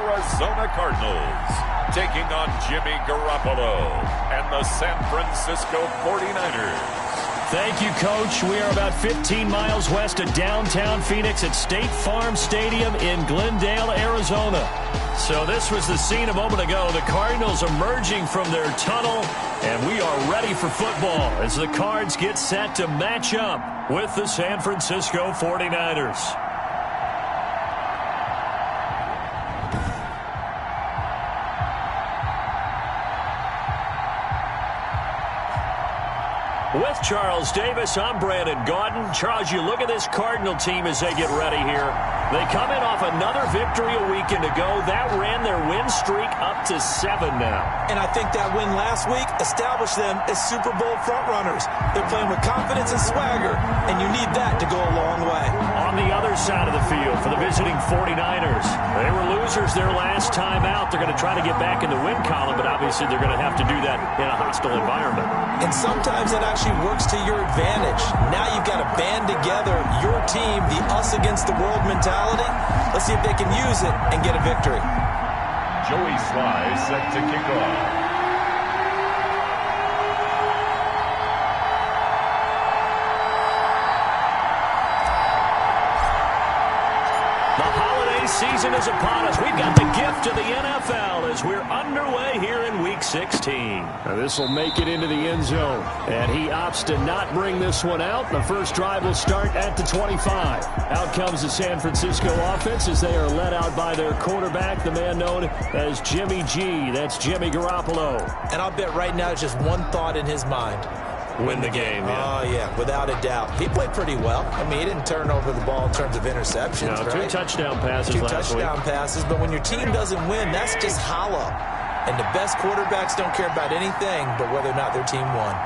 Arizona Cardinals, taking on Jimmy Garoppolo and the San Francisco 49ers. Thank you, Coach. We are about 15 miles west of downtown Phoenix at State Farm Stadium in Glendale, Arizona. So this was the scene a moment ago. The Cardinals emerging from their tunnel, and we are ready for football as the Cards get set to match up with the San Francisco 49ers. With Charles Davis, I'm Brandon Gaudin. Charles, you look at this Cardinal team as they get ready here. They come in off another victory a weekend ago. That ran their win streak up to 7 now. And I think that win last week established them as Super Bowl frontrunners. They're playing with confidence and swagger, and you need that to go a long way. On the other side of the field for the visiting 49ers, they were losers their last time out. They're going to try to get back in the win column, but obviously they're going to have to do that in a hostile environment. And sometimes that actually works to your advantage. Now you've got to band together your team, the us against the world mentality. Let's see if they can use it and get a victory. Joey Sly set to kick off. Season is upon us. We've got the gift of the NFL as we're underway here in Week 16. Now this will make it into the end zone, and he opts to not bring this one out. The first drive will start at the 25. Out comes the San Francisco offense as they are led out by their quarterback, the man known as Jimmy G. That's Jimmy Garoppolo. And I'll bet right now it's just one thought in his mind. Win the game, yeah. Oh, yeah, without a doubt. He played pretty well. I mean, he didn't turn over the ball in terms of interceptions, no, right? 2 touchdown passes last week. 2 touchdown passes, but when your team doesn't win, that's just hollow. And the best quarterbacks don't care about anything but whether or not their team won.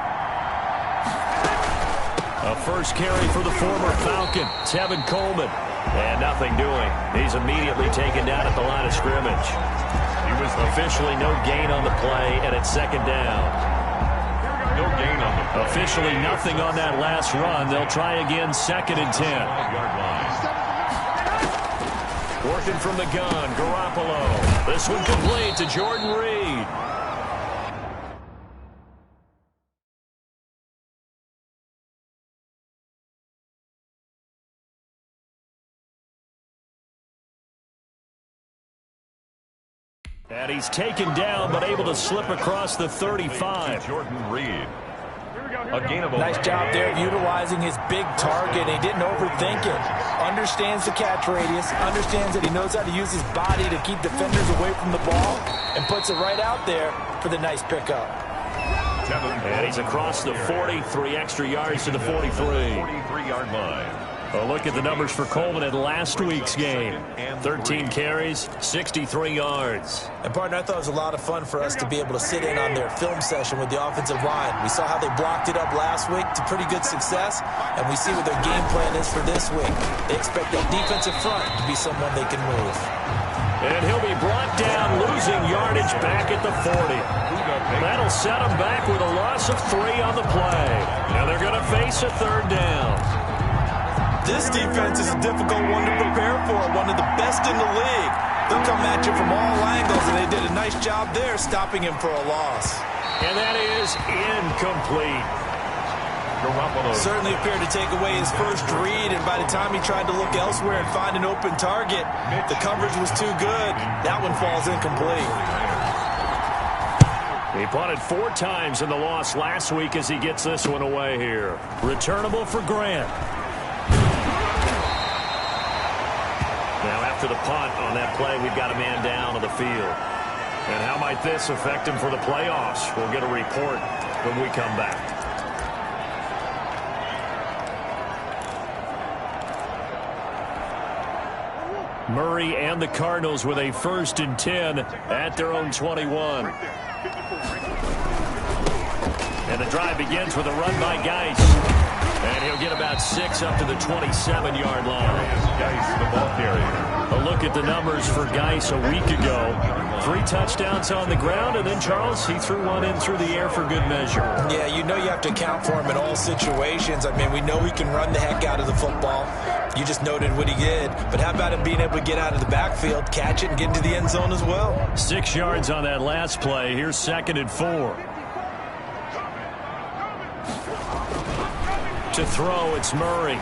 A first carry for the former Falcon, Tevin Coleman. And nothing doing. He's immediately taken down at the line of scrimmage. He was officially no gain on the play, and it's second down. No gain on the play. Officially nothing on that last run. They'll try again, 2nd and 10. Working from the gun, Garoppolo. This one complete to Jordan Reed. And he's taken down, but able to slip across the 35. Jordan Reed. A gain of nice job there of utilizing his big target. He didn't overthink it. Understands the catch radius. Understands that he knows how to use his body to keep defenders away from the ball. And puts it right out there for the nice pickup. And he's across the 40. 3 extra yards to the 43. 43-yard line. A look at the numbers for Coleman in last week's game. 13 carries, 63 yards. And, partner, I thought it was a lot of fun for us to be able to sit in on their film session with the offensive line. We saw how they blocked it up last week to pretty good success, and we see what their game plan is for this week. They expect that defensive front to be someone they can move. And he'll be brought down, losing yardage back at the 40. That'll set him back with a loss of 3 on the play. Now they're going to face a 3rd down. This defense is a difficult one to prepare for, one of the best in the league. They'll come at you from all angles, and they did a nice job there stopping him for a loss. And that is incomplete. Garoppolo certainly appeared to take away his first read, and by the time he tried to look elsewhere and find an open target, the coverage was too good. That one falls incomplete. He punted 4 times in the loss last week as he gets this one away here. Returnable for Grant. Now after the punt on that play, we've got a man down on the field. And how might this affect him for the playoffs? We'll get a report when we come back. Murray and the Cardinals with a 1st and 10 at their own 21. And the drive begins with a run by Geis. And he'll get about 6 up to the 27-yard line. Geis, the ball carrier. A look at the numbers for Geis a week ago. 3 touchdowns on the ground, and then, Charles, he threw one in through the air for good measure. Yeah, you know you have to account for him in all situations. I mean, we know he can run the heck out of the football. You just noted what he did. But how about him being able to get out of the backfield, catch it, and get into the end zone as well? 6 yards on that last play. Here's 2nd and 4. To throw, it's Murray.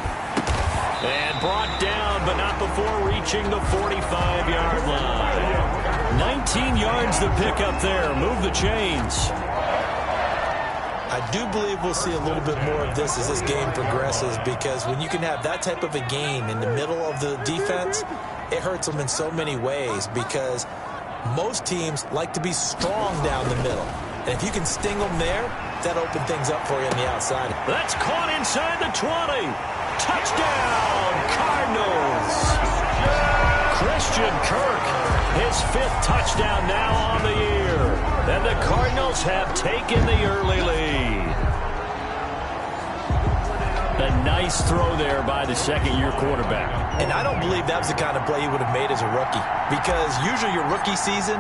And brought down, but not before reaching the 45-yard line. 19 yards to pick up there. Move the chains. I do believe we'll see a little bit more of this as this game progresses, because when you can have that type of a gain in the middle of the defense, it hurts them in so many ways, because most teams like to be strong down the middle. And if you can sting them there, that opens things up for you on the outside. That's caught inside the 20. Touchdown, Cardinals. Christian Kirk, his 5th touchdown now on the year. And the Cardinals have taken the early lead. A nice throw there by the second-year quarterback. And I don't believe that was the kind of play he would have made as a rookie, because usually your rookie season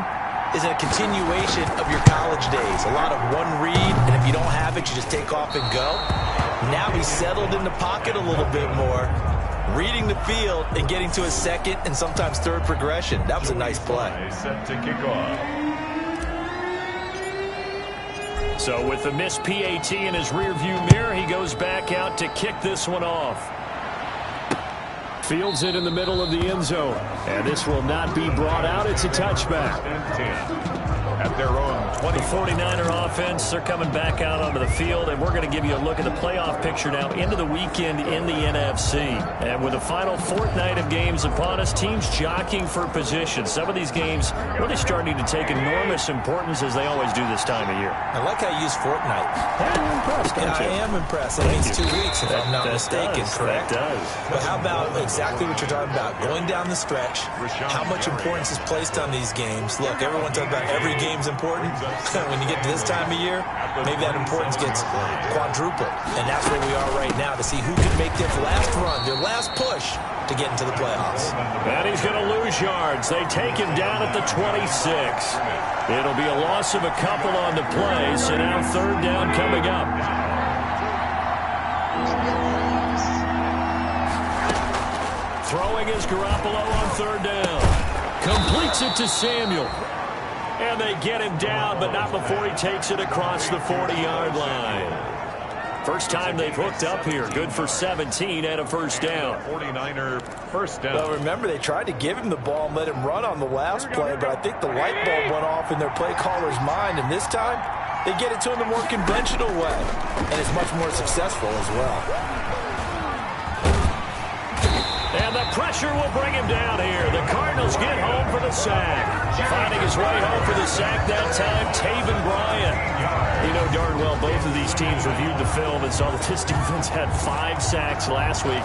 is a continuation of your college days. A lot of one read, and if you don't have it, you just take off and go. Now he's settled in the pocket a little bit more, reading the field and getting to his second and sometimes third progression. That was a nice play. Set to kick off. So with the missed PAT in his rearview mirror, he goes back out to kick this one off. Fields it in the middle of the end zone. And this will not be brought out. It's a touchback. And 10. At their own 20. The 49er offense, they're coming back out onto the field, and we're going to give you a look at the playoff picture now into the weekend in the NFC. And with the final fortnight of games upon us, teams jockeying for position. Some of these games really starting to take enormous importance, as they always do this time of year. I like how you use fortnight. I'm impressed, don't you? I am impressed. That means 2 weeks, if I'm not mistaken, correct? That does. But how about exactly what you're talking about? Going down the stretch, how much importance is placed on these games. Look, everyone talks about every game's important. When you get to this time of year, maybe that importance gets quadrupled. And that's where we are right now, to see who can make their last run, their last push to get into the playoffs. And he's going to lose yards. They take him down at the 26. It'll be a loss of a couple on the play, so now 3rd down coming up. Throwing is Garoppolo on 3rd down. Completes it to Samuel. And they get him down, but not before he takes it across the 40-yard line. First time they've hooked up here. Good for 17 and a 1st down. 49er 1st down. Well, remember, they tried to give him the ball and let him run on the last play, but I think the light bulb went off in their play caller's mind, and this time they get it to him the more conventional way, and it's much more successful as well. And the pressure will bring him down here. The Cardinals get home for the sack. Finding his way home for the sack that time, Taven Bryan. You know darn well both of these teams reviewed the film and saw that this defense had 5 sacks last week.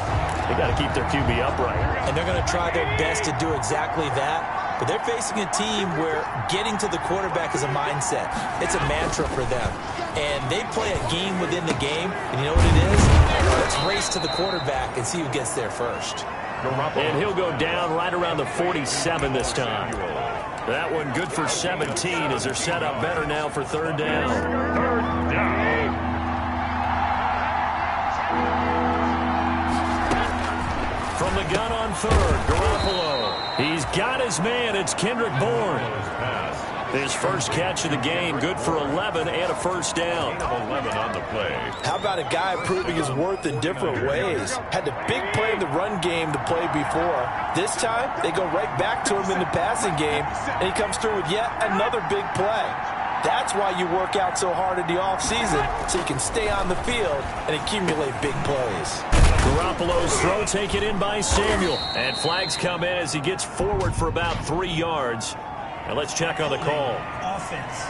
They got to keep their QB upright. And they're going to try their best to do exactly that. But they're facing a team where getting to the quarterback is a mindset. It's a mantra for them. And they play a game within the game. And you know what it is? Let's race to the quarterback and see who gets there first. And he'll go down right around the 47 this time. That one good for 17 as they're set up better now for 3rd down. 3rd down. From the gun on 3rd, Garoppolo. He's got his man. It's Kendrick Bourne. His first catch of the game, good for 11 and a 1st down. 11 on the play. How about a guy proving his worth in different ways? Had the big play in the run game to play before. This time, they go right back to him in the passing game, and he comes through with yet another big play. That's why you work out so hard in the offseason, so you can stay on the field and accumulate big plays. Garoppolo's throw taken in by Samuel. And flags come in as he gets forward for about 3 yards. And let's check on the call. Offense.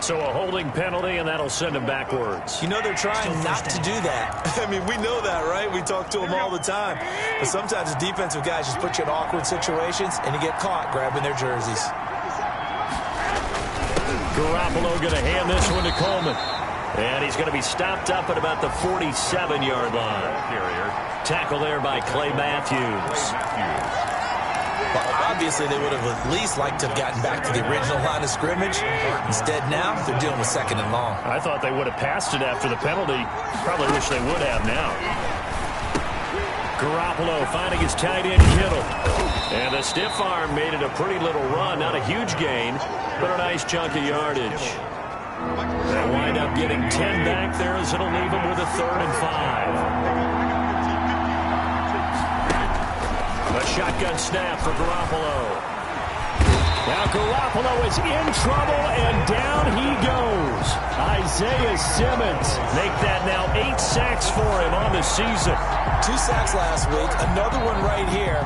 So a holding penalty, and that'll send him backwards. You know they're trying not to do that. I mean, we know that, right? We talk to them all the time. But sometimes the defensive guys just put you in awkward situations, and you get caught grabbing their jerseys. Garoppolo going to hand this one to Coleman. And he's going to be stopped up at about the 47-yard line. Tackle there by Clay Matthews. Well, obviously, they would have at least liked to have gotten back to the original line of scrimmage. Instead, now they're dealing with 2nd and long. I thought they would have passed it after the penalty. Probably wish they would have now. Garoppolo finding his tight end Kittle. And the stiff arm made it a pretty little run. Not a huge gain, but a nice chunk of yardage. They'll wind up getting 10 back there as it'll leave them with a 3rd and 5. A shotgun snap for Garoppolo. Now Garoppolo is in trouble, and down he goes. Isaiah Simmons make that now 8 sacks for him on the season. 2 sacks last week, another one right here.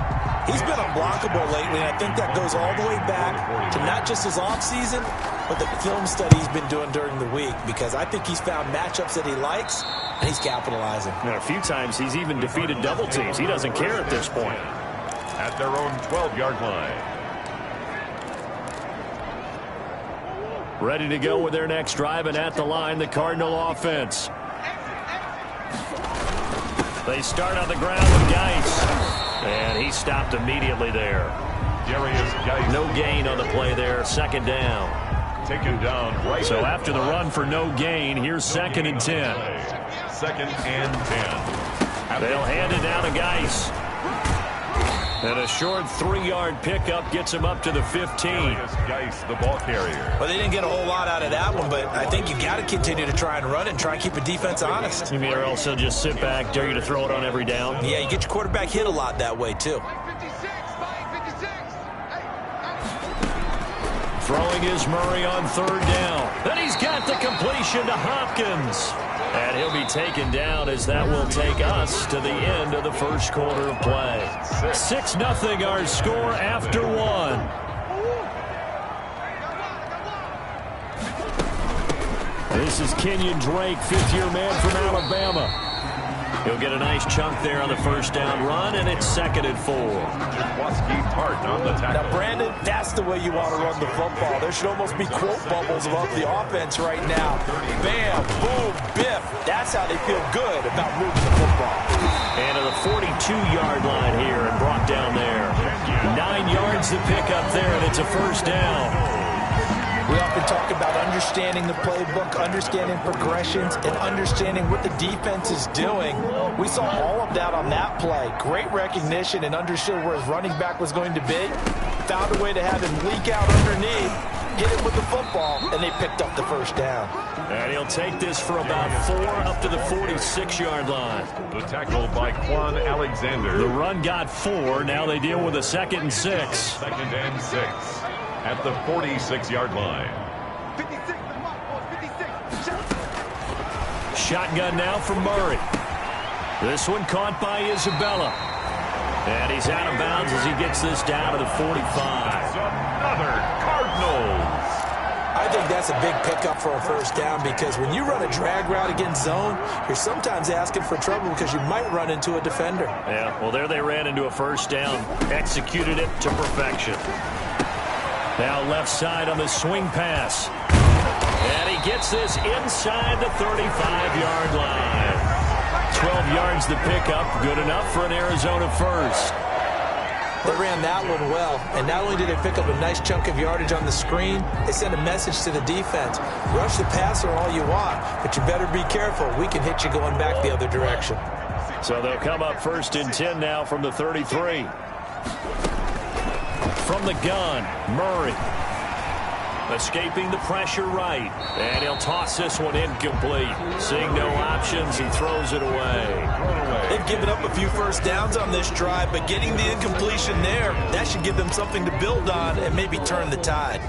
He's been unblockable lately, and I think that goes all the way back to not just his offseason, but the film study he's been doing during the week, because I think he's found matchups that he likes, and he's capitalizing. Now, a few times he's even defeated double teams. He doesn't care at this point. At their own 12-yard line. Ready to go with their next drive, and at the line, the Cardinal offense. They start on the ground with Geis. And he stopped immediately there. Darius Geis. No gain on the play there. 2nd down. Taken down right. So after the run for no gain, here's 2nd and 10. 2nd and 10. They'll hand it down to Geis. And a short 3-yard pickup gets him up to the 15. Geis, the ball carrier. Well, they didn't get a whole lot out of that one, but I think you got to continue to try and run and try and keep a defense honest. You mean, or else he'll just sit back, dare you to throw it on every down? Yeah, you get your quarterback hit a lot that way, too. Throwing is Murray on 3rd down. And he's got the completion to Hopkins. And he'll be taken down as that will take us to the end of the first quarter of play. 6-0 our score after 1. This is Kenyon Drake, 5th-year man from Alabama. He'll get a nice chunk there on the first down run, and it's 2nd and 4. On the tackle. Now, Brandon, that's the way you want to run the football. There should almost be quote bubbles above the offense right now. Bam, boom, biff. That's how they feel good about moving the football. And to the 42-yard line here and brought down there. 9 yards to pick up there, and it's a first down. We often talk about understanding the playbook, understanding progressions, and understanding what the defense is doing. We saw all of that on that play. Great recognition and understood where his running back was going to be. Found a way to have him leak out underneath, hit him with the football, and they picked up the first down. And he'll take this for about 4 up to the 46-yard line. The tackle by Quan Alexander. The run got 4. Now they deal with a 2nd and 6. 2nd and 6. At the 46-yard line. Shotgun now for Murray. This one caught by Isabella. And he's out of bounds as he gets this down to the 45. Another Cardinals. I think that's a big pickup for a first down, because when you run a drag route against zone, you're sometimes asking for trouble because you might run into a defender. Yeah, well, there they ran into a first down. Executed it to perfection. Now left side on the swing pass. And he gets this inside the 35-yard line. 12 yards to pick up. Good enough for an Arizona first. They ran that one well, and not only did they pick up a nice chunk of yardage on the screen, they sent a message to the defense. Rush the passer all you want, but you better be careful. We can hit you going back the other direction. So they'll come up 1st and 10 now from the 33. From the gun, Murray. Escaping the pressure right. And he'll toss this one incomplete. Seeing no options, he throws it away. They've given up a few first downs on this drive, but getting the incompletion there, that should give them something to build on and maybe turn the tide.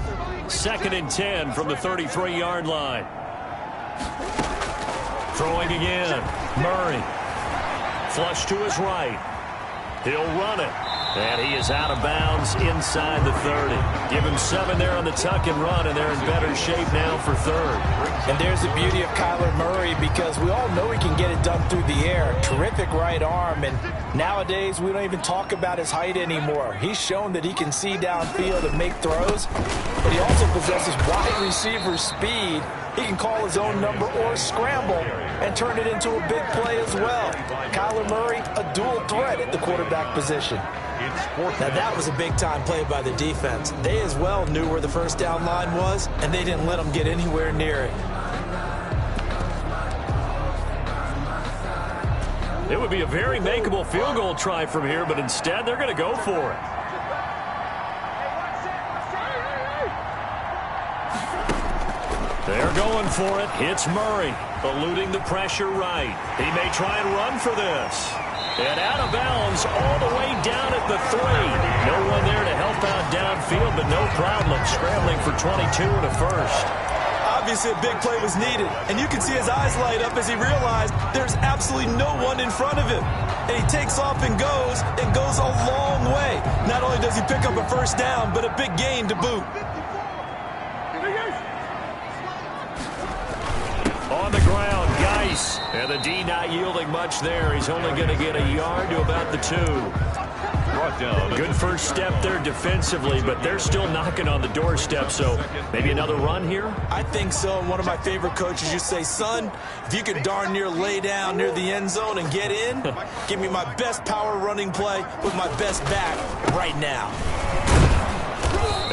2nd and 10 from the 33-yard line. Throwing again. Murray. Flush to his right. He'll run it. And he is out of bounds inside the 30. Give him 7 there on the tuck and run, and they're in better shape now for 3rd. And there's the beauty of Kyler Murray, because we all know he can get it done through the air. Terrific right arm, and nowadays we don't even talk about his height anymore. He's shown that he can see downfield and make throws, but he also possesses wide receiver speed He can call his own number or scramble and turn it into a big play as well. Kyler Murray, a dual threat at the quarterback position. Now that was a big-time play by the defense. They as well knew where the first down line was, and they didn't let them get anywhere near it. It would be a very makeable field goal try from here, but instead they're going to go for it. They're going for it. It's Murray, eluding the pressure right. He may try and run for this. And out of bounds all the way down at the 3. No one there to help out downfield, but no problem scrambling for 22 and a first. Obviously, a big play was needed, and you can see his eyes light up as he realized there's absolutely no one in front of him. And he takes off and goes a long way. Not only does he pick up a first down, but a big gain to boot. On the ground, Geis. And the D not yielding much there. He's only going to get a yard to about the 2. Good first step there defensively, but they're still knocking on the doorstep, so maybe another run here? I think so. And one of my favorite coaches used to say, son, if you could darn near lay down near the end zone and get in, give me my best power running play with my best back right now.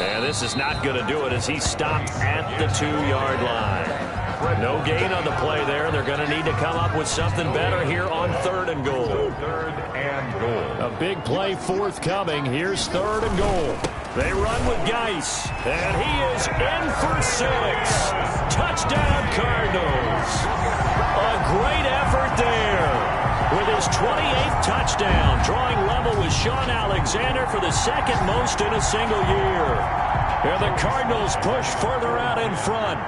And this is not going to do it as he stopped at the 2-yard line. No gain on the play there. They're going to need to come up with something better here on 3rd and goal. 3rd and goal. A big play forthcoming. Here's 3rd and goal. They run with Geis, and he is in for 6. Touchdown, Cardinals. A great effort there. With his 28th touchdown, drawing level with Sean Alexander for the 2nd most in a single year. And the Cardinals push further out in front.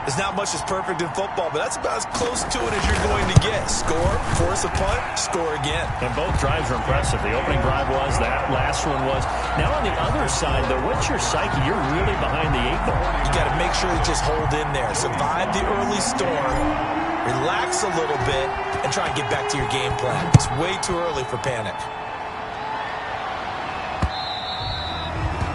There's not much that's perfect in football, but that's about as close to it as you're going to get. Score, force a punt, score again. And both drives are impressive. The opening drive was, that last one was. Now on the other side, though, what's your psyche? You're really behind the 8 ball. You got to make sure you just hold in there. Survive the early storm, relax a little bit, and try and get back to your game plan. It's way too early for panic.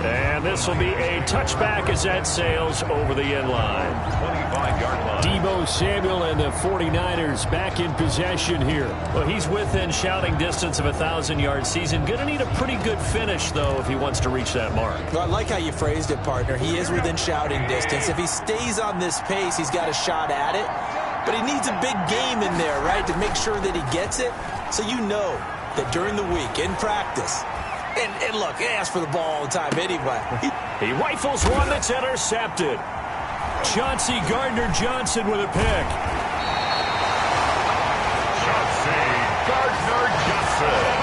And this will be a touchback as that sails over the end line. 25-yard line. Deebo Samuel and the 49ers back in possession here. Well, he's within shouting distance of a 1,000-yard season. Going to need a pretty good finish, though, if he wants to reach that mark. Well, I like how you phrased it, partner. He is within shouting distance. If he stays on this pace, he's got a shot at it. But he needs a big game in there, right, to make sure that he gets it. So you know that during the week, in practice, and look, he asks for the ball all the time anyway. He rifles one that's intercepted. Chauncey Gardner-Johnson with a pick. Chauncey Gardner-Johnson.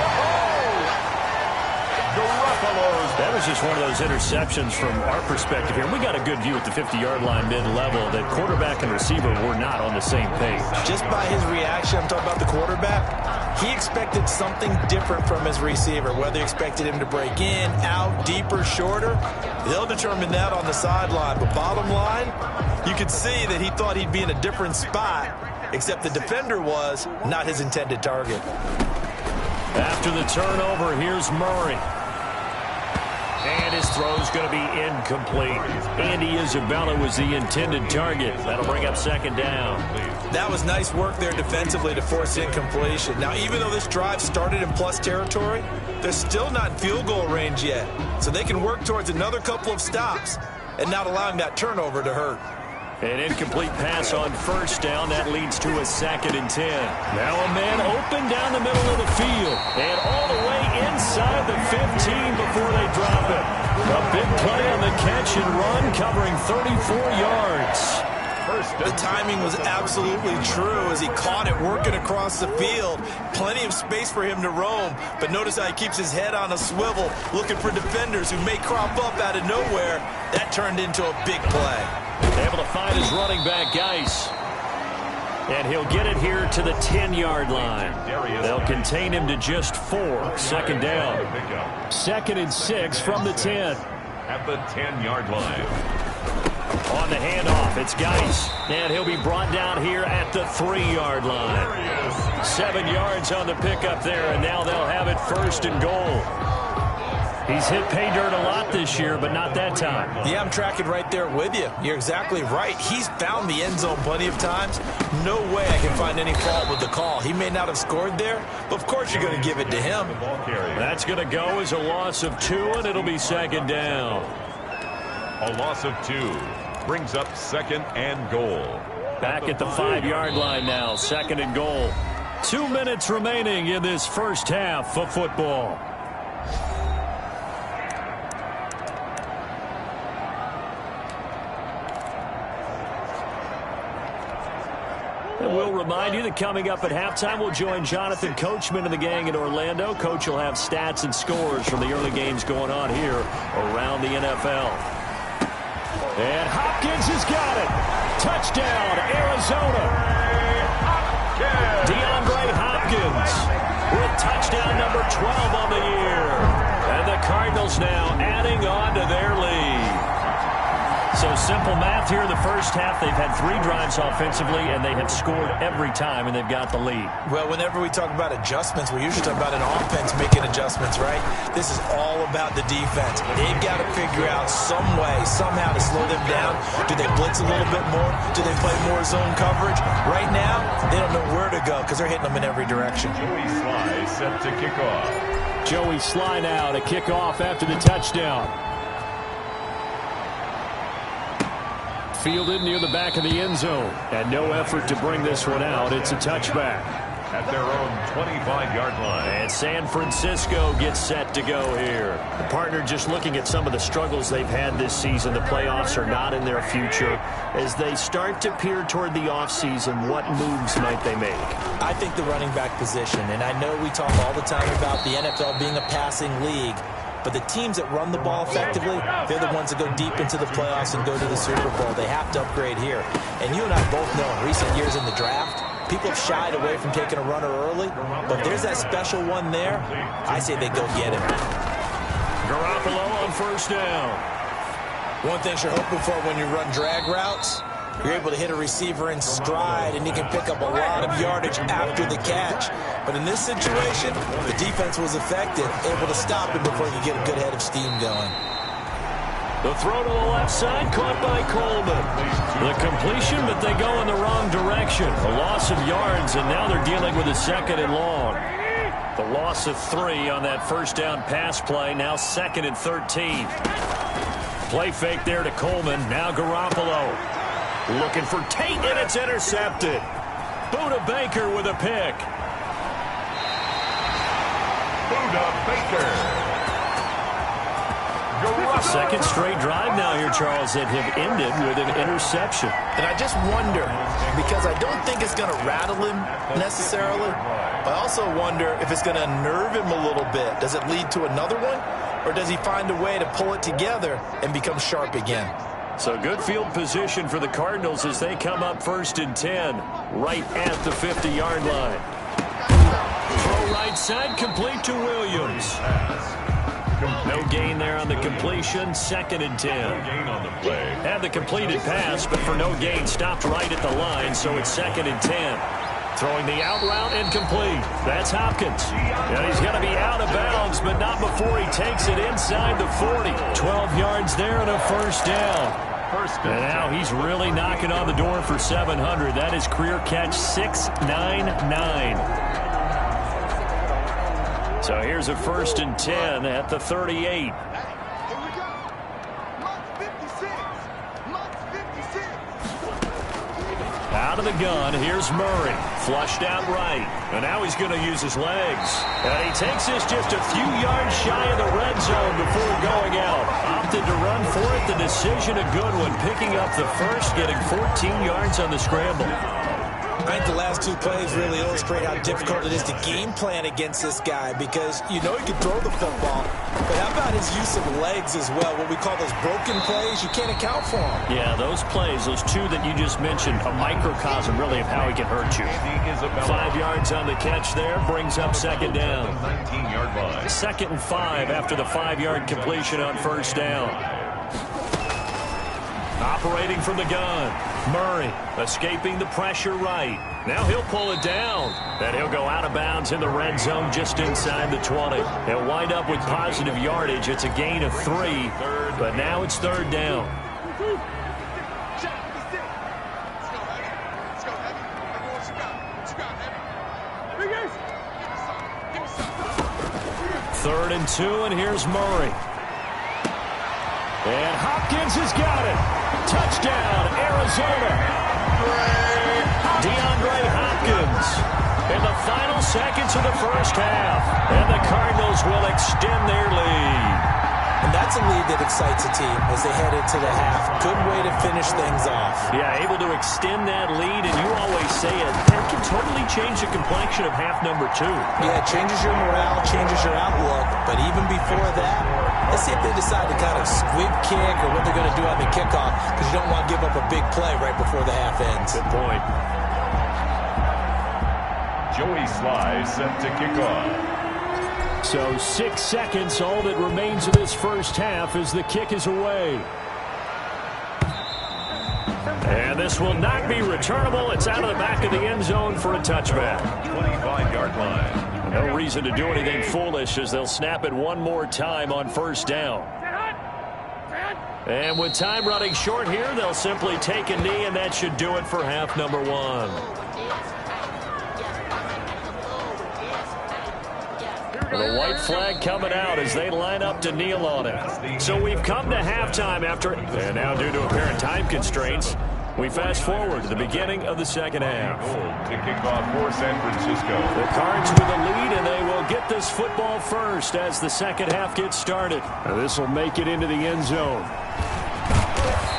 That was just one of those interceptions from our perspective here. We got a good view at the 50-yard line mid-level that quarterback and receiver were not on the same page. Just by his reaction, I'm talking about the quarterback, he expected something different from his receiver, whether he expected him to break in, out, deeper, shorter. They'll determine that on the sideline. But bottom line, you could see that he thought he'd be in a different spot, except the defender was not his intended target. After the turnover, here's Murray. And his throw's going to be incomplete. Andy Isabella was the intended target. That'll bring up 2nd down. That was nice work there defensively to force incompletion. Now, even though this drive started in plus territory, they're still not in field goal range yet. So they can work towards another couple of stops and not allowing that turnover to hurt. An incomplete pass on 1st down. That leads to a 2nd and 10. Now a man open down the middle of the field. And all the way inside the 15 before they drop it. A big play on the catch and run, covering 34 yards. The timing was absolutely true as he caught it working across the field. Plenty of space for him to roam. But notice how he keeps his head on a swivel, looking for defenders who may crop up out of nowhere. That turned into a big play. Able to find his running back, Geis. And he'll get it here to the 10-yard line. They'll contain him to just 4. 2nd down. 2nd and 6 from the 10. At the 10-yard line. On the handoff, it's Geis. And he'll be brought down here at the 3-yard line. 7 yards on the pickup there, and now they'll have it 1st and goal. He's hit pay dirt a lot this year, but not that time. Yeah, I'm tracking right there with you. You're exactly right. He's found the end zone plenty of times. No way I can find any fault with the call. He may not have scored there, but of course you're going to give it to him. That's going to go as a loss of 2, and it'll be second down. A loss of 2 brings up second and goal. Back at the 5-yard line now, second and goal. 2 minutes remaining in this first half of football. And we'll remind you that coming up at halftime, we'll join Jonathan Coachman and the gang in Orlando. Coach will have stats and scores from the early games going on here around the NFL. And Hopkins has got it. Touchdown, Arizona. DeAndre Hopkins with touchdown number 12 on the year. And the Cardinals now adding on to their lead. So simple math here in the first half. They've had 3 drives offensively, and they have scored every time, and they've got the lead. Well, whenever we talk about adjustments, we usually talk about an offense making adjustments, right? This is all about the defense. They've got to figure out some way, somehow to slow them down. Do they blitz a little bit more? Do they play more zone coverage? Right now, they don't know where to go because they're hitting them in every direction. Joey Sly set to kick off. Joey Sly now to kick off after the touchdown. Fielded near the back of the end zone. And no effort to bring this one out. It's a touchback. At their own 25-yard line. And San Francisco gets set to go here. The partner just looking at some of the struggles they've had this season. The playoffs are not in their future. As they start to peer toward the offseason, what moves might they make? I think the running back position. And I know we talk all the time about the NFL being a passing league. But the teams that run the ball effectively, they're the ones that go deep into the playoffs and go to the Super Bowl. They have to upgrade here. And you and I both know in recent years in the draft, people have shied away from taking a runner early. But if there's that special one there, I say they go get him. Garoppolo on first down. One thing you're hoping for when you run drag routes, you're able to hit a receiver in stride, and he can pick up a lot of yardage after the catch. But in this situation, the defense was effective, able to stop him before he could get a good head of steam going. The throw to the left side, caught by Coleman. The completion, but they go in the wrong direction. A loss of yards, and now they're dealing with a second and long. The loss of 3 on that first down pass play, now second and 13. Play fake there to Coleman, now Garoppolo. Looking for Tate, and it's intercepted. Buda Baker with a pick. Buda Baker. Second straight drive now here, Charles, that have ended with an interception. And I just wonder, because I don't think it's going to rattle him necessarily, but I also wonder if it's going to unnerve him a little bit. Does it lead to another one, or does he find a way to pull it together and become sharp again? So good field position for the Cardinals as they come up first and 10, right at the 50-yard line. Throw right side, complete to Williams. No gain there on the completion, second and 10. No gain on the play. Had the completed pass, but for no gain, stopped right at the line, so it's second and 10. Throwing the out route incomplete. That's Hopkins. And he's going to be out of bounds, but not before he takes it inside the 40. 12 yards there and a first down. And now he's really knocking on the door for 700. That is career catch 699. So here's a first and 10 at the 38. Out of the gun, here's Murray. Flushed out right. And now he's going to use his legs. And he takes this just a few yards shy of the red zone before going out. Opted to run for it. The decision a good one. Picking up the first, getting 14 yards on the scramble. I think the last 2 plays really illustrate how difficult it is to game plan against this guy, because you know he can throw the football, but how about his use of legs as well? What we call those broken plays, you can't account for them. Yeah, those plays, those 2 that you just mentioned, a microcosm really of how he can hurt you. 5 yards on the catch there, brings up second down. 19-yard line. Second and 5 after the 5-yard completion on first down. Operating from the gun. Murray escaping the pressure right. Now he'll pull it down. And he'll go out of bounds in the red zone just inside the 20. He'll wind up with positive yardage. It's a gain of 3, but now it's third down. Third and 2, and here's Murray. And Hopkins has got it. Touchdown, Arizona. DeAndre Hopkins in the final seconds of the first half. And the Cardinals will extend their lead. And that's a lead that excites a team as they head into the half. Good way to finish things off. Yeah, able to extend that lead, and you always say it, that can totally change the complexion of half number 2. Yeah, it changes your morale, changes your outlook. But even before that, let's see if they decide to kind of squib kick or what they're going to do on the kickoff, because you don't want to give up a big play right before the half ends. Good point. Joey Sly set to kick off. So 6 seconds, all that remains of this first half as the kick is away. And this will not be returnable. It's out of the back of the end zone for a touchback. 25-yard line. No reason to do anything foolish as they'll snap it one more time on first down. And with time running short here, they'll simply take a knee, and that should do it for half number 1. The white flag coming out as they line up to kneel on it. So we've come to halftime after, and now due to apparent time constraints, we fast forward to the beginning of the second half. To kick off for San Francisco. The Cards with the lead, and they will get this football first as the second half gets started. This will make it into the end zone.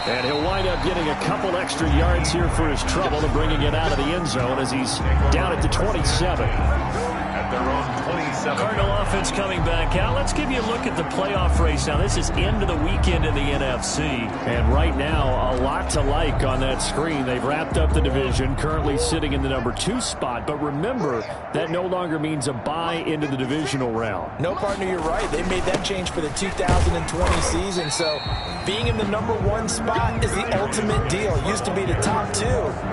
And he'll wind up getting a couple extra yards here for his trouble and bringing it out of the end zone as he's down at the 27. At their own 27. Cardinal offense coming back out. Let's give you a look at the playoff race. Now, this is end of the weekend in the NFC. And right now, a lot to like on that screen. They've wrapped up the division, currently sitting in the number 2 spot. But remember, that no longer means a bye into the divisional round. No, partner, you're right. They made that change for the 2020 season. So being in the number 1 spot is the ultimate deal. It used to be the top 2.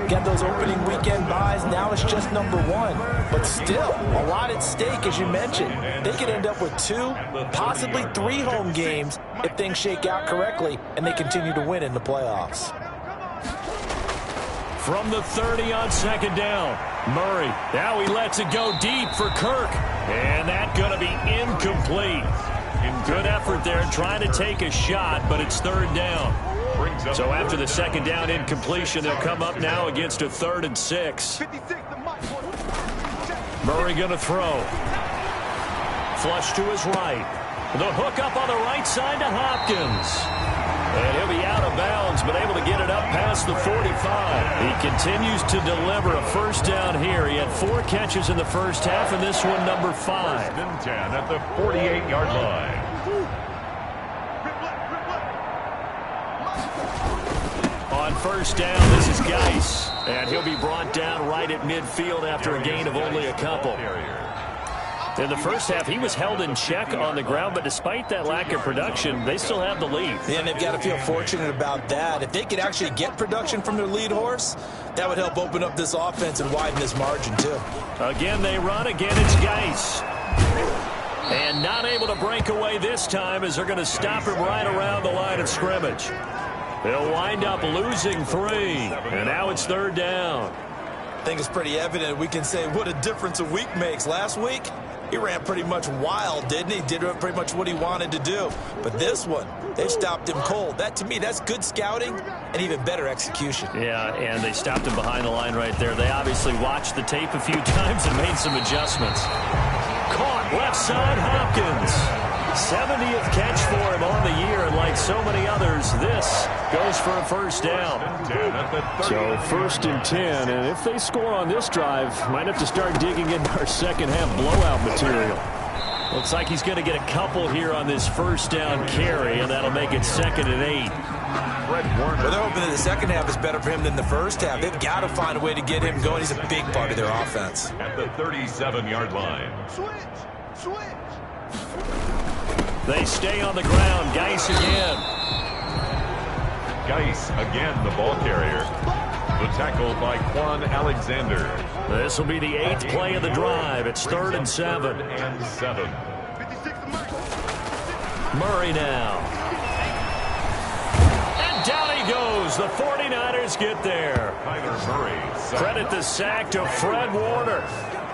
Get those opening weekend buys. Now it's just number 1. But still, a lot at stake, as you mentioned. They could end up with 2, possibly 3 home games if things shake out correctly and they continue to win in the playoffs. From the 30 on second down, Murray. Now he lets it go deep for Kirk. And that's going to be incomplete. Good effort there trying to take a shot, but it's third down. So after the second down incompletion, they'll come up now against a 3rd and 6. Murray going to throw. Flush to his right. The hook up on the right side to Hopkins. And he'll be out of bounds, but able to get it up past the 45. He continues to deliver a first down here. He had 4 catches in the first half, and this one number 5. 10 at the 48-yard line. On first down, this is Geis. And he'll be brought down right at midfield after a gain of only a couple. In the first half, he was held in check on the ground, but despite that lack of production, they still have the lead. Yeah, and they've got to feel fortunate about that. If they could actually get production from their lead horse, that would help open up this offense and widen this margin, too. Again, they run. Again, it's Geis. And not able to break away this time as they're going to stop him right around the line of scrimmage. They'll wind up losing 3, and now it's third down. I think it's pretty evident. We can say what a difference a week makes. Last week, he ran pretty much wild, didn't he? Did pretty much what he wanted to do. But this one, they stopped him cold. That, to me, that's good scouting and even better execution. Yeah, and they stopped him behind the line right there. They obviously watched the tape a few times and made some adjustments. Caught left side, Hopkins. 70th catch for him on the year, and like so many others, this goes for a first down. So 1st and 10, and if they score on this drive, might have to start digging into our second half blowout material. Looks like he's going to get a couple here on this first down carry, and that'll make it 2nd and 8. Well, they're hoping that the second half is better for him than the first half. They've got to find a way to get him going. He's a big part of their offense. At the 37-yard line. They stay on the ground. Geis again. Geis, again the ball carrier. The tackle by Quan Alexander. This will be the 8th play of the drive. It's 3rd and 7. Murray now. And down he goes. The 49ers get there. Kyler Murray. Credit the sack to Fred Warner.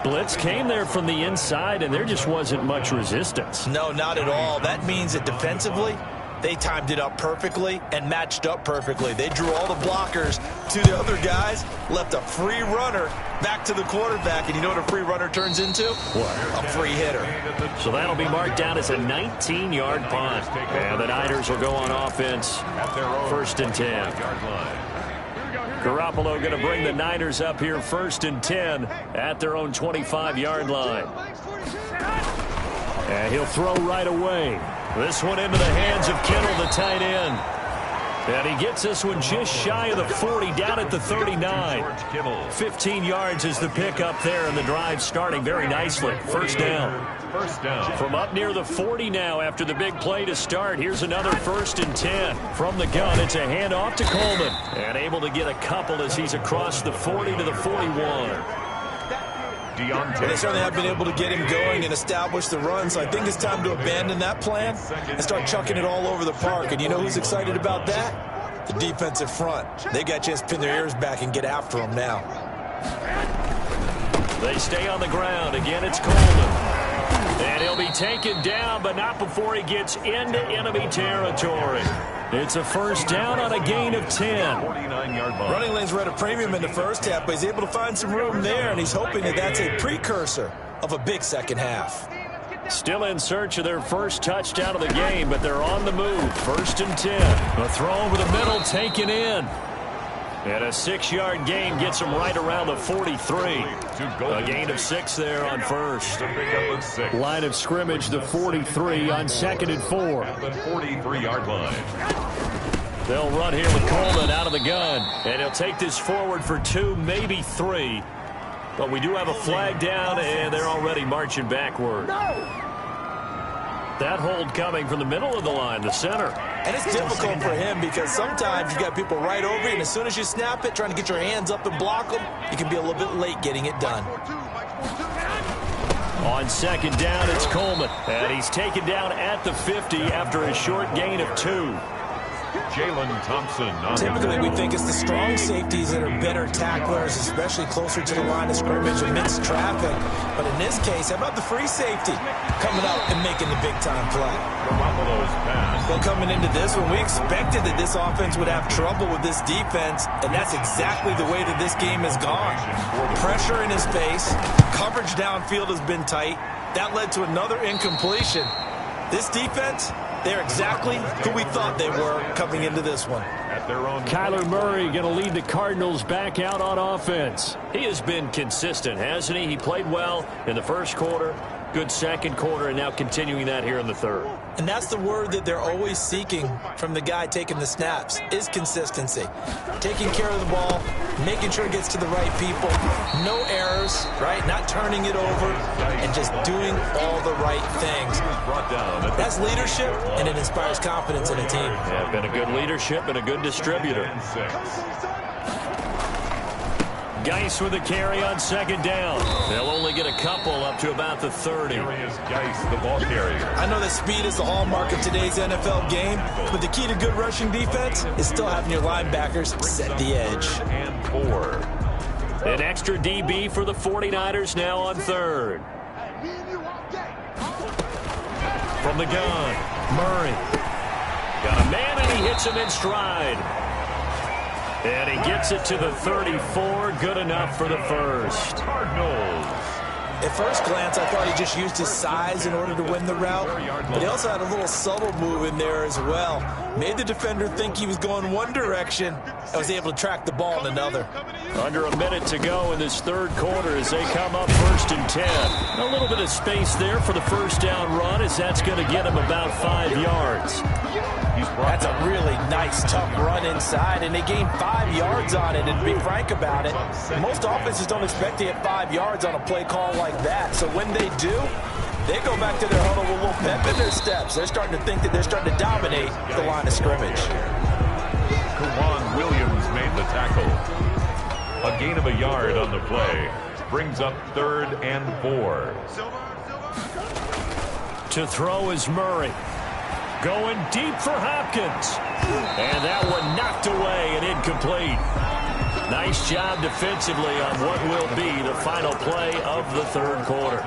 Blitz came there from the inside, and there just wasn't much resistance. No, not at all. That means that defensively, they timed it up perfectly and matched up perfectly. They drew all the blockers to the other guys, left a free runner back to the quarterback. And you know what a free runner turns into? What? A free hitter. So that'll be marked down as a 19-yard punt. And the Niners will go on offense. 1st and 10. Garoppolo going to bring the Niners up here 1st and 10 at their own 25-yard line. And he'll throw right away. This one into the hands of Kittle, the tight end. And he gets this one just shy of the 40, down at the 39. 15 yards is the pickup there, and the drive starting very nicely. First down. From up near the 40 now after the big play to start. Here's another 1st and 10. From the gun, it's a handoff to Coleman. And able to get a couple as he's across the 40 to the 41. They certainly have been able to get him going and establish the run, so I think it's time to abandon that plan and start chucking it all over the park. And you know who's excited about that? The defensive front. They got a chance to pin their ears back and get after him now. They stay on the ground. Again, it's Coleman. And he'll be taken down, but not before he gets into enemy territory. It's a first down on a gain of 10. Running lanes were at a premium in the first half, but he's able to find some room there, and he's hoping that that's a precursor of a big second half. Still in search of their first touchdown of the game, but they're on the move. 1st and 10. A throw over the middle, taken in. And a 6-yard gain gets him right around the 43. A gain of 6 there on first. Line of scrimmage, the 43 on 2nd and 4. At the 43-yard line. They'll run here with Coleman out of the gun. And he'll take this forward for 2, maybe 3. But we do have a flag down, and they're already marching backward. That hold coming from the middle of the line, the center. And it's difficult for him because sometimes you got people right over you, and as soon as you snap it, trying to get your hands up and block them, you can be a little bit late getting it done. On 2nd down, it's Coleman. And he's taken down at the 50 after a short gain of 2. Jalen Thompson. Typically, we think it's the strong safeties that are better tacklers, especially closer to the line of scrimmage amidst traffic. But in this case, how about the free safety coming up and making the big-time play? Well, coming into this one, we expected that this offense would have trouble with this defense, and that's exactly the way that this game has gone. Pressure in his face, coverage downfield has been tight. That led to another incompletion. This defense, they're exactly who we thought they were coming into this one. Kyler Murray going to lead the Cardinals back out on offense. He has been consistent, hasn't he? He played well in the first quarter, good second quarter, and now continuing that here in the third. And that's the word that they're always seeking from the guy taking the snaps, is consistency. Taking care of the ball, making sure it gets to the right people, no errors, right? Not turning it over, and just doing all the right things. That's leadership, and it inspires confidence in a team. Yeah, been a good leadership and a good distributor. Geis with a carry on 2nd down. They'll only get a couple up to about the 30. Here is Geis, the ball carrier. I know that speed is the hallmark of today's NFL game, but the key to good rushing defense is still having your linebackers set the edge. And 4. An extra DB for the 49ers now on 3rd. From the gun, Murray. Got a man, and he hits him in stride. And he gets it to the 34. Good enough for the first. Cardinals. At first glance, I thought he just used his size in order to win the route, but he also had a little subtle move in there as well. Made the defender think he was going one direction and was able to track the ball in another. Under a minute to go in this third quarter as they come up 1st and 10. A little bit of space there for the first down run, as that's going to get him about 5 yards. That's a really nice, tough run inside, and they gained 5 yards on it. And to be frank about it, most offenses don't expect to get 5 yards on a play call like that. So when they do, they go back to their huddle with a little pep in their steps. They're starting to think that they're starting to dominate the line of scrimmage. the tackle. A gain of a yard on the play brings up 3rd and 4. To throw is Murray. Going deep for Hopkins. And that one knocked away and incomplete. Nice job defensively on what will be the final play of the 3rd quarter.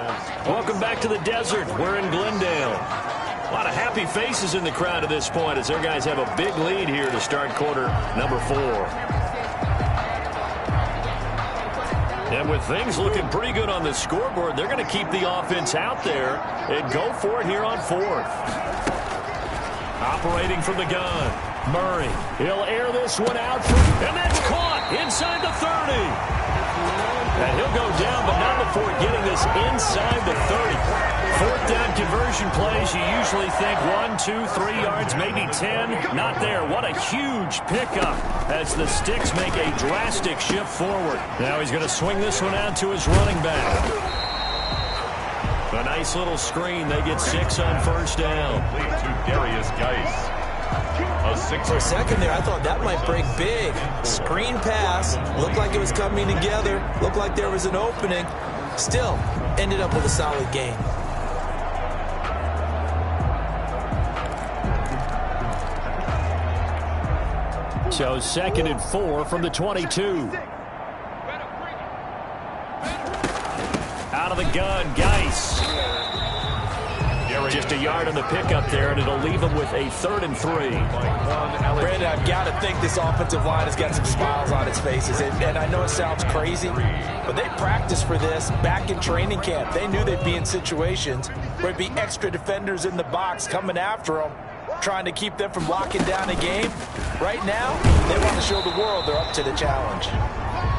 Welcome back to the desert. We're in Glendale. A lot of happy faces in the crowd at this point as their guys have a big lead here to start quarter number 4. And with things looking pretty good on the scoreboard, they're going to keep the offense out there and go for it here on 4th. Operating from the gun, Murray. He'll air this one out, and that's caught inside the 30. And he'll go down, but not before getting this inside the 30. 4th down conversion plays, you usually think 1, 2, 3 yards, maybe 10. Not there. What a huge pickup as the Sticks make a drastic shift forward. Now he's going to swing this one out to his running back. A nice little screen. They get 6 on 1st down. To Darius Geis. For a second there, I thought that might break big. Screen pass. Looked like it was coming together. Looked like there was an opening. Still, ended up with a solid gain. So 2nd and 4 from the 22. Out of the gun, Geis. Just a yard on the pickup there, and it'll leave him with a 3rd and 3. Brandon, I've got to think this offensive line has got some smiles on its faces. And I know it sounds crazy, but they practiced for this back in training camp. They knew they'd be in situations where it'd be extra defenders in the box coming after them, trying to keep them from locking down a game. Right now, they want to show the world they're up to the challenge.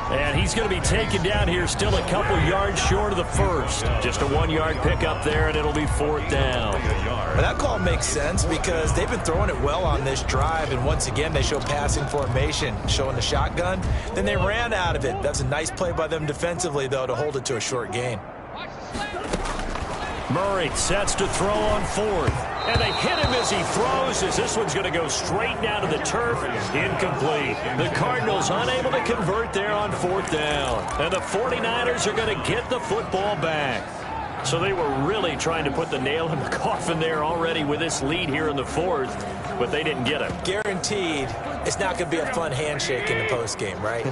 And he's going to be taken down here, still a couple yards short of the 1st. Just a 1-yard pickup there, and it'll be 4th down. Well, that call makes sense because they've been throwing it well on this drive, and once again, they show passing formation, showing the shotgun. Then they ran out of it. That's a nice play by them defensively, though, to hold it to a short gain. Murray sets to throw on 4th. And they hit him as he throws, as this one's going to go straight down to the turf. Incomplete. The Cardinals unable to convert there on 4th down. And the 49ers are going to get the football back. So they were really trying to put the nail in the coffin there already with this lead here in the 4th, but they didn't get it. Guaranteed it's not going to be a fun handshake in the postgame, right?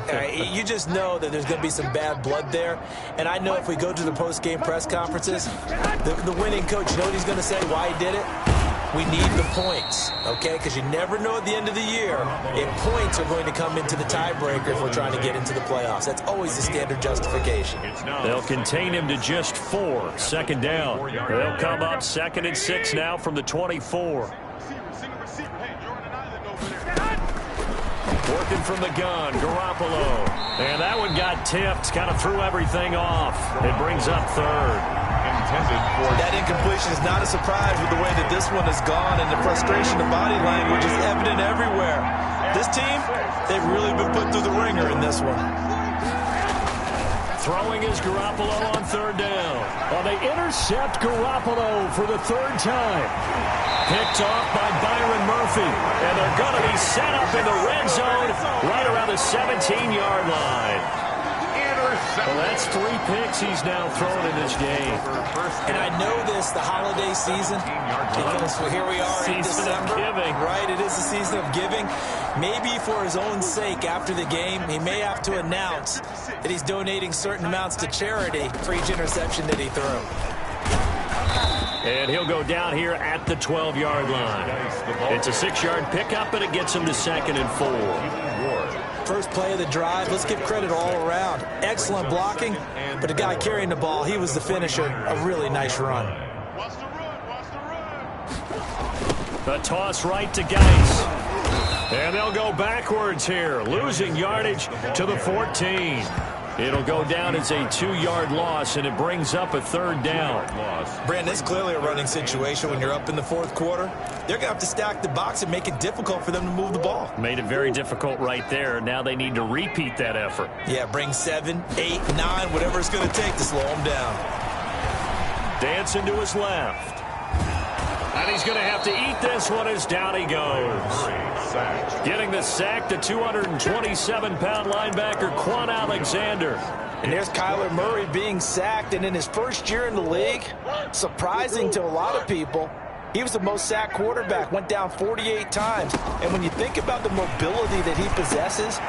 You just know that there's going to be some bad blood there. And I know if we go to the postgame press conferences, the winning coach, you know what he's going to say, why he did it? We need the points, okay? Because you never know at the end of the year if points are going to come into the tiebreaker if we're trying to get into the playoffs. That's always the standard justification. They'll contain him to just 4. 2nd down. They'll come up 2nd and 6 now from the 24. Working from the gun, Garoppolo. And that one got tipped, kind of threw everything off. It brings up 3rd. That incompletion is not a surprise with the way that this one has gone, and the frustration of body language is evident everywhere. This team, they've really been put through the ringer in this one. Throwing is Garoppolo on 3rd down. Well, they intercept Garoppolo for the 3rd time. Picked off by Byron Murphy. And they're going to be set up in the red zone right around the 17-yard line. Well, that's 3 picks he's now thrown in this game. And I know this, the holiday season, because here we are in December. Giving. Right, it is the season of giving. Maybe for his own sake after the game, he may have to announce that he's donating certain amounts to charity for each interception that he threw. And he'll go down here at the 12-yard line. It's a 6-yard pickup, and it gets him to 2nd and 4. First play of the drive, let's give credit all around. Excellent blocking, but the guy carrying the ball, he was the finisher. A really nice run. The toss right to Geis. And they'll go backwards here, losing yardage to the 14. It'll go down as a 2-yard loss, and it brings up a 3rd down. Brandon, it's clearly a running situation when you're up in the 4th quarter. They're going to have to stack the box and make it difficult for them to move the ball. Made it very difficult right there. Now they need to repeat that effort. Yeah, bring 7, 8, 9, whatever it's going to take to slow them down. Dancing to his left. And he's going to have to eat this one as down he goes. Getting the sack, the 227-pound linebacker, Quan Alexander. And there's Kyler Murray being sacked, and in his first year in the league, surprising to a lot of people, he was the most sacked quarterback, went down 48 times. And when you think about the mobility that he possesses,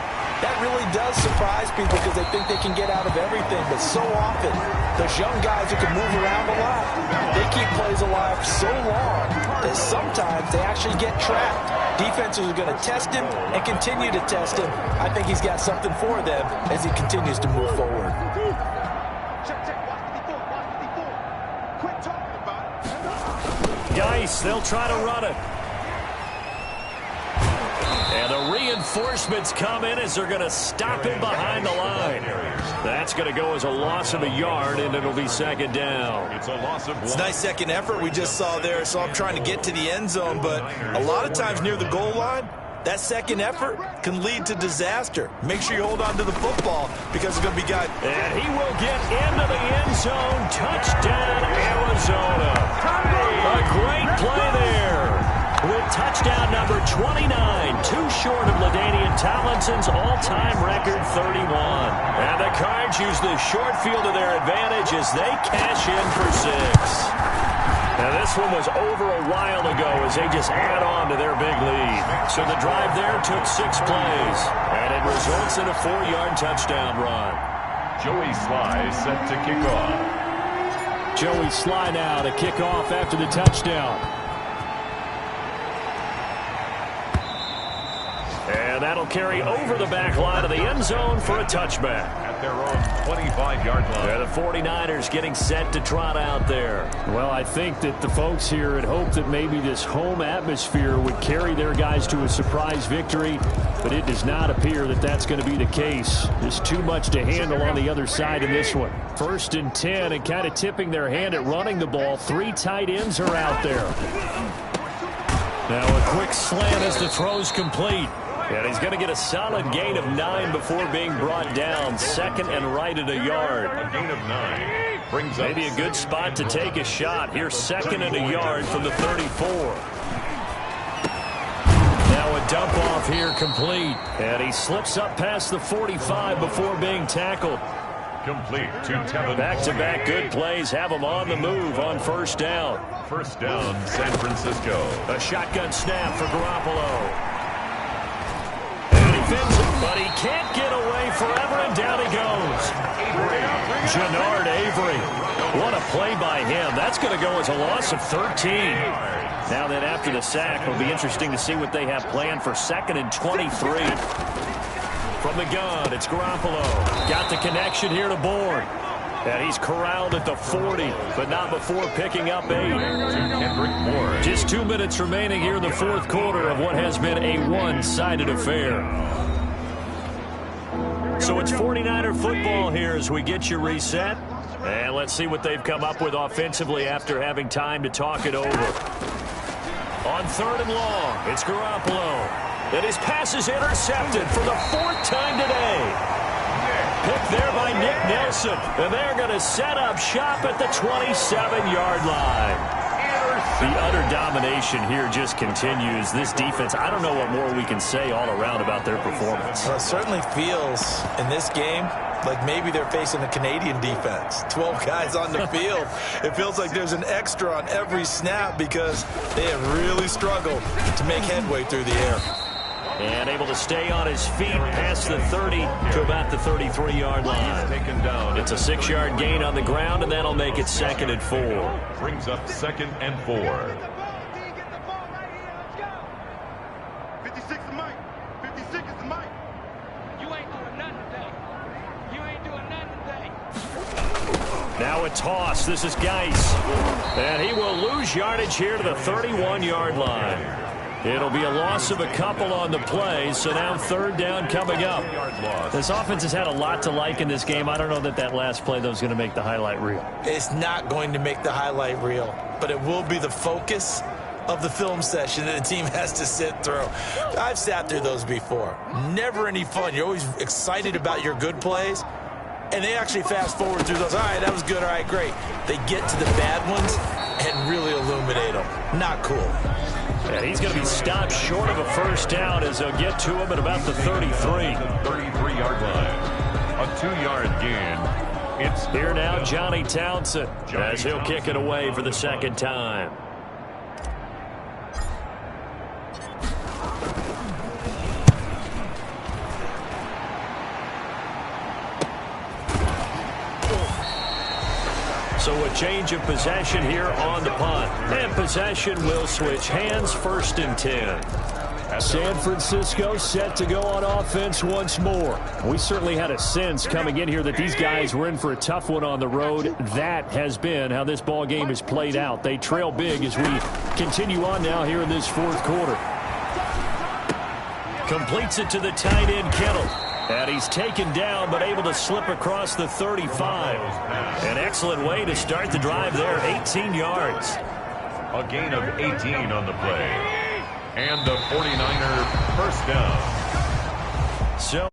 that really does surprise people because they think they can get out of everything. But so often, those young guys who can move around a lot, they keep plays alive so long that sometimes they actually get trapped. Defenses are going to test him and continue to test him. I think he's got something for them as he continues to move forward. Geis, they'll try to run it. And the reinforcements come in as they're going to stop him behind the line. That's going to go as a loss of a yard, and it'll be second down. It's a loss of one. It's a nice second effort we just saw there. So I'm trying to get to the end zone, but a lot of times near the goal line, that second effort can lead to disaster. Make sure you hold on to the football because it's going to be got. And he will get into the end zone. Touchdown, Arizona. A great play there. With touchdown number 29, too short of LaDainian Tomlinson's all-time record 31. And the Cards use the short field to their advantage as they cash in for 6. Now this one was over a while ago as they just add on to their big lead. So the drive there took 6 plays, and it results in a 4-yard touchdown run. Joey Sly set to kick off. Joey Sly now to kick off after the touchdown. And that'll carry over the back line of the end zone for a touchback. At their own 25-yard line. Yeah, the 49ers getting set to trot out there. Well, I think that the folks here had hoped that maybe this home atmosphere would carry their guys to a surprise victory, but it does not appear that that's going to be the case. There's too much to handle on the other side in this one. 1st and 10, and kind of tipping their hand at running the ball. 3 tight ends are out there. Now a quick slant as the throw's complete. And he's going to get a solid gain of 9 before being brought down. 2nd and right at a yard. A gain of 9 brings up maybe a good spot to take a shot. Here's 2nd and a yard from the 34. Now a dump off here complete. And he slips up past the 45 before being tackled. complete to Tevin. Back-to-back good plays have him on the move on 1st down. 1st down, San Francisco. A shotgun snap for Garoppolo. And he fins it, but he can't get away forever, and down he goes. Genard Avery. What a play by him. That's going to go as a loss of 13. Now then, after the sack, it'll be interesting to see what they have planned for 2nd and 23. From the gun, it's Garoppolo. Got the connection here to Bourne. And he's corralled at the 40, but not before picking up 8. Kendrick Bourne. Just 2 minutes remaining here in the 4th quarter of what has been a one-sided affair. So it's 49er football here as we get you reset. And let's see what they've come up with offensively after having time to talk it over. On 3rd and long, it's Garoppolo. And his pass is intercepted for the 4th time today. Picked there by Nick Nelson. And they're going to set up shop at the 27-yard line. The utter domination here just continues. This defense, I don't know what more we can say all around about their performance. Well, it certainly feels in this game like maybe they're facing a Canadian defense. 12 guys on the field. It feels like there's an extra on every snap because they have really struggled to make headway through the air. And able to stay on his feet past the 30 to about the 33-yard line. Taken down. It's a 6-yard gain on the ground, and that'll make it 2nd and 4. Brings up 2nd and 4. 56 is Mike. 56 is Mike. You ain't doing nothing today. You ain't doing nothing today. Now a toss. This is Geis. And he will lose yardage here to the 31-yard line. It'll be a loss of a couple on the play, so now 3rd down coming up. This offense has had a lot to like in this game. I don't know that that last play, though, is going to make the highlight reel. It's not going to make the highlight reel, but it will be the focus of the film session that the team has to sit through. I've sat through those before. Never any fun. You're always excited about your good plays, and they actually fast forward through those. All right, that was good. All right, great. They get to the bad ones, and really illuminate them. Not cool. And he's going to be stopped short of a first down as they'll get to him at about the 33. 33-yard line. A 2-yard gain. It's here now, Johnny Townsend, as he'll kick it away for the second time. So a change of possession here on the punt. And possession will switch hands, 1st and 10. San Francisco set to go on offense once more. We certainly had a sense coming in here that these guys were in for a tough one on the road. That has been how this ball game has played out. They trail big as we continue on now here in this 4th quarter. Completes it to the tight end, Kittle. And he's taken down, but able to slip across the 35. An excellent way to start the drive there, 18 yards. a gain of 18 on the play. And the 49er first down. So